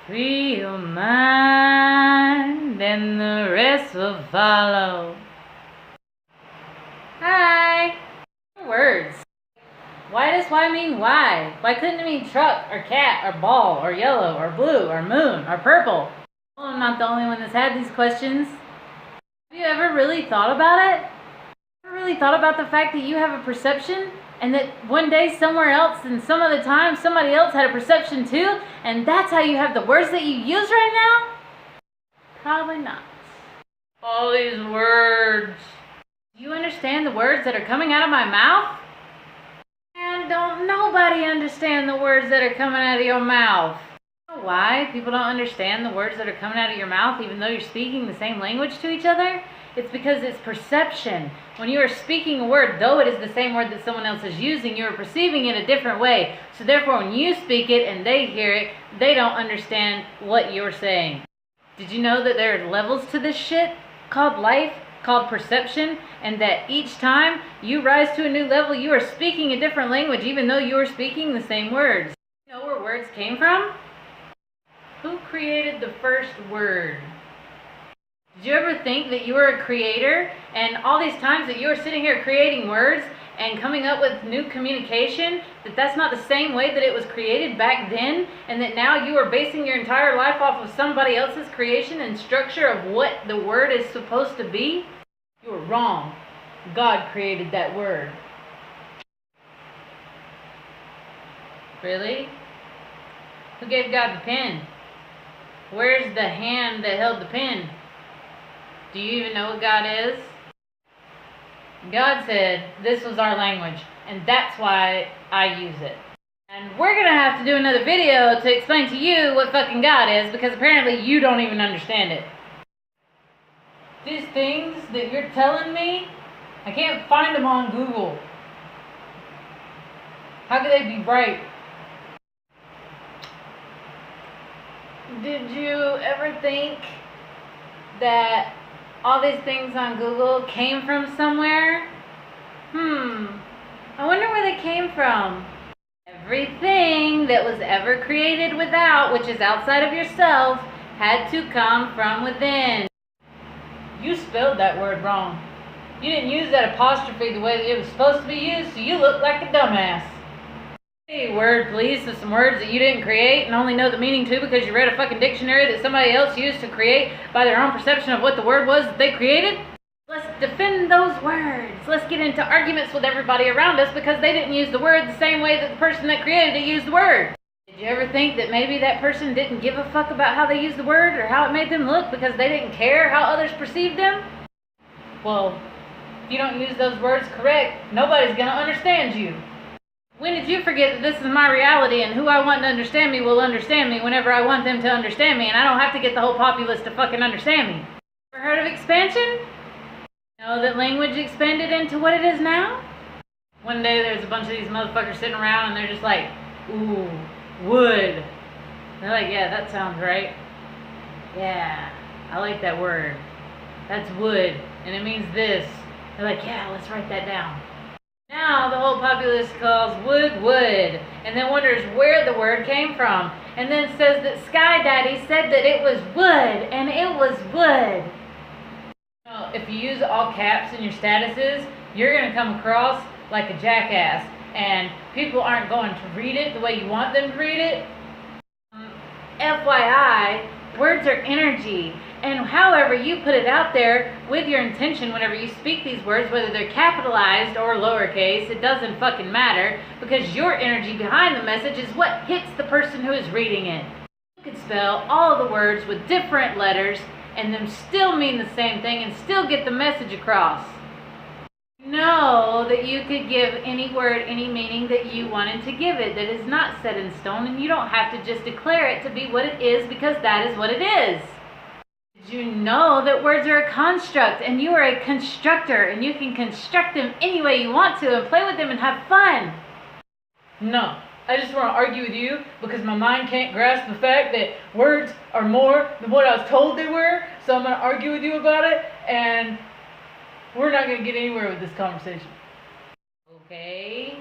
Free your mind, and the rest will follow. Hi. Words. Why does why mean why? Why couldn't it mean truck, or cat, or ball, or yellow, or blue, or moon, or purple? Well, I'm not the only one that's had these questions. Have you ever really thought about it? Ever really thought about the fact that you have a perception? And that one day somewhere else and some other time somebody else had a perception too? And that's how you have the words that you use right now? Probably not. All these words. Do you understand the words that are coming out of my mouth? And don't nobody understand the words that are coming out of your mouth. You know why people don't understand the words that are coming out of your mouth even though you're speaking the same language to each other? It's because it's perception. When you are speaking a word, though it is the same word that someone else is using, you are perceiving it a different way. So therefore, when you speak it and they hear it, they don't understand what you're saying. Did you know that there are levels to this shit called life, called perception, and that each time you rise to a new level, you are speaking a different language even though you are speaking the same words? You know where words came from? Who created the first word? Did you ever think that you were a creator and all these times that you were sitting here creating words and coming up with new communication, that that's not the same way that it was created back then, and that now you are basing your entire life off of somebody else's creation and structure of what the word is supposed to be? You were wrong. God created that word. Really? Who gave God the pen? Where's the hand that held the pen? Do you even know what God is? God said this was our language, and that's why I use it. And we're going to have to do another video to explain to you what fucking God is, because apparently you don't even understand it. These things that you're telling me, I can't find them on Google. How could they be right? Did you ever think that all these things on Google came from somewhere? I wonder where they came from. Everything that was ever created without, which is outside of yourself, had to come from within. You spelled that word wrong. You didn't use that apostrophe the way that it was supposed to be used, so you look like a dumbass. Hey, word please to some words that you didn't create and only know the meaning to because you read a fucking dictionary that somebody else used to create by their own perception of what the word was that they created. Let's defend those words. Let's get into arguments with everybody around us because they didn't use the word the same way that the person that created it used the word. Did you ever think that maybe that person didn't give a fuck about how they used the word or how it made them look because they didn't care how others perceived them? Well, if you don't use those words correct, nobody's gonna understand you. When did you forget that this is my reality and who I want to understand me will understand me whenever I want them to understand me, and I don't have to get the whole populace to fucking understand me? Ever heard of expansion? Know that language expanded into what it is now? One day there's a bunch of these motherfuckers sitting around and they're just like, ooh, wood. They're like, yeah, that sounds right. Yeah, I like that word. That's wood, and it means this. They're like, yeah, let's write that down. Now the whole populace calls wood wood, and then wonders where the word came from, and then says that Sky Daddy said that it was wood, and it was wood. You know, if you use all caps in your statuses, you're going to come across like a jackass, and people aren't going to read it the way you want them to read it. FYI, words are energy. And however you put it out there with your intention whenever you speak these words, whether they're capitalized or lowercase, it doesn't fucking matter, because your energy behind the message is what hits the person who is reading it. You could spell all the words with different letters and them still mean the same thing and still get the message across. Know that you could give any word any meaning that you wanted to give it, that is not set in stone, and you don't have to just declare it to be what it is because that is what it is. Did you know that words are a construct and you are a constructor and you can construct them any way you want to and play with them and have fun? No, I just want to argue with you because my mind can't grasp the fact that words are more than what I was told they were, so I'm going to argue with you about it, and we're not going to get anywhere with this conversation. Okay,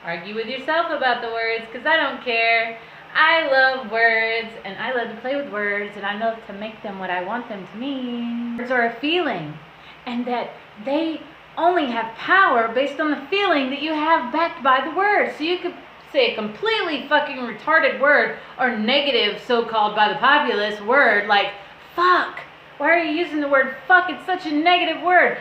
argue with yourself about the words because I don't care. I love words and I love to play with words, and I love to make them what I want them to mean. Words are a feeling, and that they only have power based on the feeling that you have backed by the word. So you could say a completely fucking retarded word, or negative, so-called by the populace word, like fuck. Why are you using the word fuck? It's such a negative word.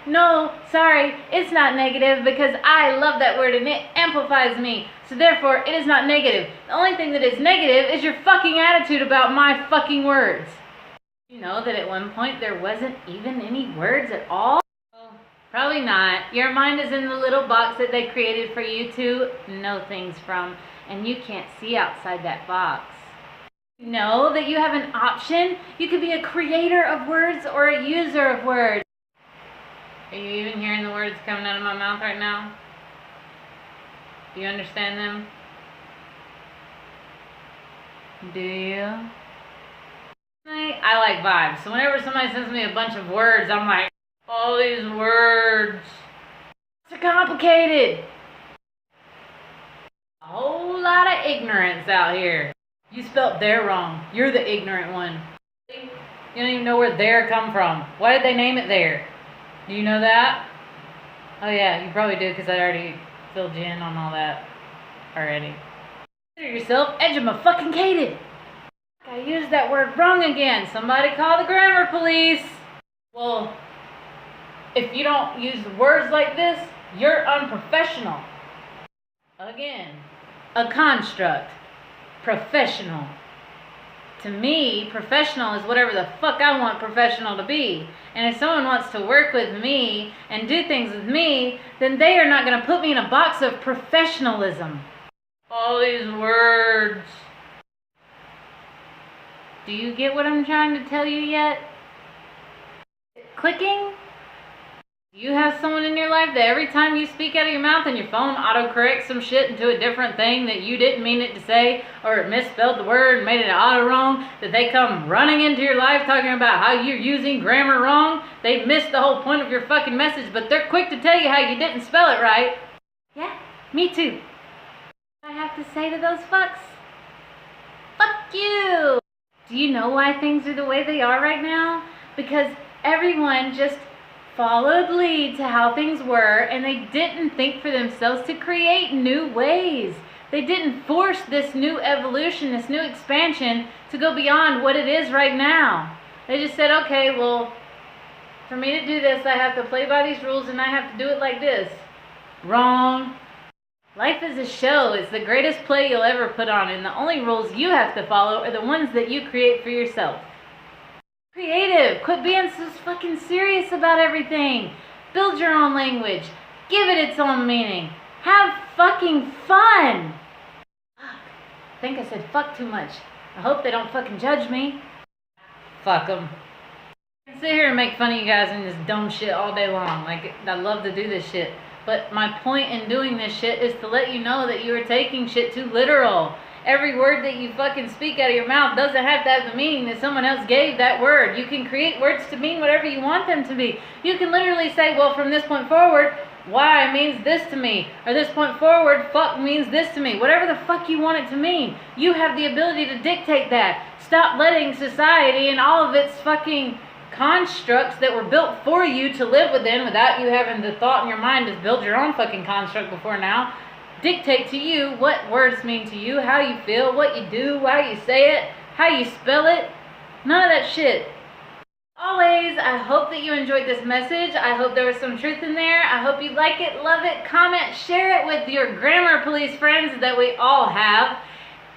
No, sorry, it's not negative because I love that word and it amplifies me. So therefore, it is not negative. The only thing that is negative is your fucking attitude about my fucking words. You know that at one point there wasn't even any words at all? Well, probably not. Your mind is in the little box that they created for you to know things from, and you can't see outside that box. Know that you have an option. You could be a creator of words or a user of words. Are you even hearing the words coming out of my mouth right now? Do you understand them? Do you? I like vibes. So whenever somebody sends me a bunch of words, I'm like, all these words are complicated. A whole lot of ignorance out here. You spelled there wrong. You're the ignorant one. You don't even know where there come from. Why did they name it there? Do you know that? Oh yeah, you probably do because I already filled you in on all that already. Consider yourself edumafucking-cated. I used that word wrong again. Somebody call the grammar police. Well, if you don't use words like this, you're unprofessional. Again, a construct. Professional. To me, professional is whatever the fuck I want professional to be. And if someone wants to work with me and do things with me, then they are not going to put me in a box of professionalism. All these words. Do you get what I'm trying to tell you yet? Clicking? You have someone in your life that every time you speak out of your mouth and your phone autocorrects some shit into a different thing that you didn't mean it to say, or it misspelled the word and made it auto wrong, that they come running into your life talking about how you're using grammar wrong? They missed the whole point of your fucking message, but they're quick to tell you how you didn't spell it right. Yeah, me too. I have to say to those fucks, fuck you. Do you know why things are the way they are right now? Because everyone just followed lead to how things were, and they didn't think for themselves to create new ways. They didn't force this new evolution, this new expansion to go beyond what it is right now. They just said, okay, well, for me to do this, I have to play by these rules and I have to do it like this. Wrong. Life is a show. It's the greatest play you'll ever put on, and the only rules you have to follow are the ones that you create for yourself. Creative. Quit being so fucking serious about everything. Build your own language. Give it its own meaning. Have fucking fun. Fuck. I think I said fuck too much. I hope they don't fucking judge me. Fuck them. I can sit here and make fun of you guys in this dumb shit all day long. Like, I love to do this shit. But my point in doing this shit is to let you know that you are taking shit too literal. Every word that you fucking speak out of your mouth doesn't have to have the meaning that someone else gave that word. You can create words to mean whatever you want them to be. You can literally say, well, from this point forward, why means this to me. Or this point forward, fuck means this to me. Whatever the fuck you want it to mean. You have the ability to dictate that. Stop letting society and all of its fucking constructs that were built for you to live within without you having the thought in your mind to build your own fucking construct before now. Dictate to you what words mean to you, how you feel, what you do, how you say it, how you spell it. None of that shit. Always, I hope that you enjoyed this message. I hope there was some truth in there. I hope you like it, love it, comment, share it with your grammar police friends that we all have.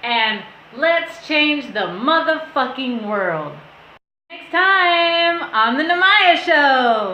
And let's change the motherfucking world. Next time on The Namaya Show.